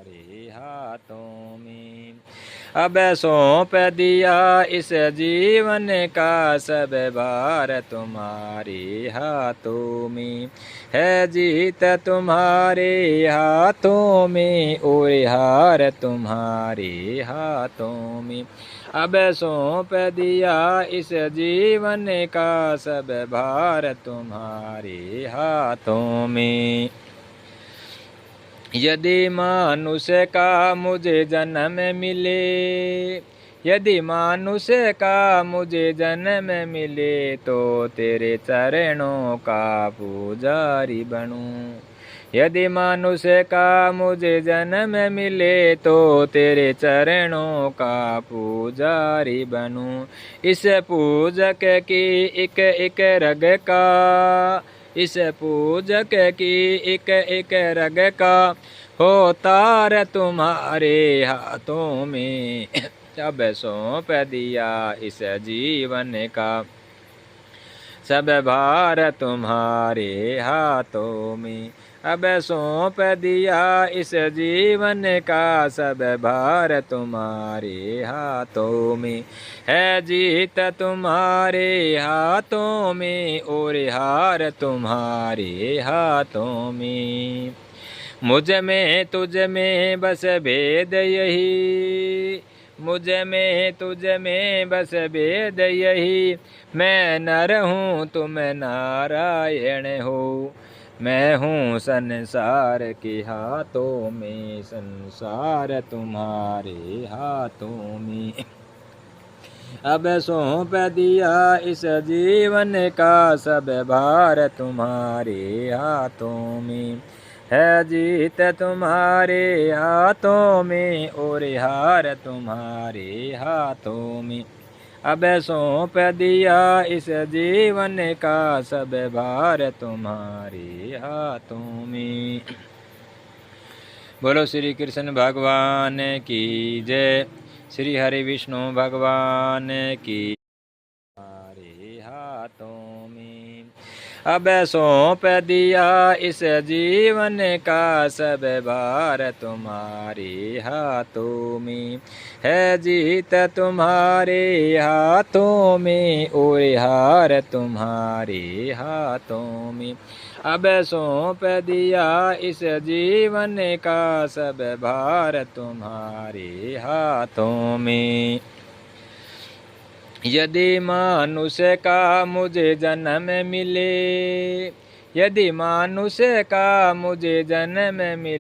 तुम्हारे हाथों में। अब सौंप दिया इस जीवन का सब भार तुम्हारे हाथों में। है जीत तुम्हारे हाथों में और हार तुम्हारे हाथों में। अब सौंप दिया इस जीवन का सब भार तुम्हारे हाथों में। यदि मनुष्य का मुझे जन्म मिले, यदि मनुष्य का मुझे जन्म मिले तो तेरे चरणों का पुजारी बनूं। यदि मनुष्य का मुझे जन्म मिले तो तेरे चरणों का पुजारी बनूं। इस पूजक की एक एक रग का, इस पूजक की एक एक रग का हो तार तुम्हारे हाथों में। अब सौंप दिया इस जीवन का सब भार तुम्हारे हाथों में। अब सौंप दिया इस जीवन का सब भार तुम्हारे हाथों में। है जीत तुम्हारे हाथों में और हार तुम्हारे हाथों में। मुझ में तुझ में बस भेद यही, मुझ में तुझ में बस भेद यही। मैं नर हूँ तुम नारायण हो, मैं हूँ संसार के हाथों में, संसार तुम्हारे हाथों में। अब सौंप दिया इस जीवन का सब भार तुम्हारे हाथों में। है जीत तुम्हारे हाथों में और हार तुम्हारे हाथों में। अब सौंप दिया इस जीवन का सब भार तुम्हारे हाथों में। बोलो श्री कृष्ण भगवान की जय। श्री हरि विष्णु भगवान की। तुम्हारे हाथों में। अब सौंप दिया इस जीवन का सब भार तुम्हारे हाथों में। है जीत तुम्हारे हाथों में और हार तुम्हारे हाथों में। अब सौंप दिया इस जीवन का सब भार तुम्हारे हाथों में। यदि मनुष्य का मुझे जन्म मिले, यदि मनुष्य का मुझे जन्म मिले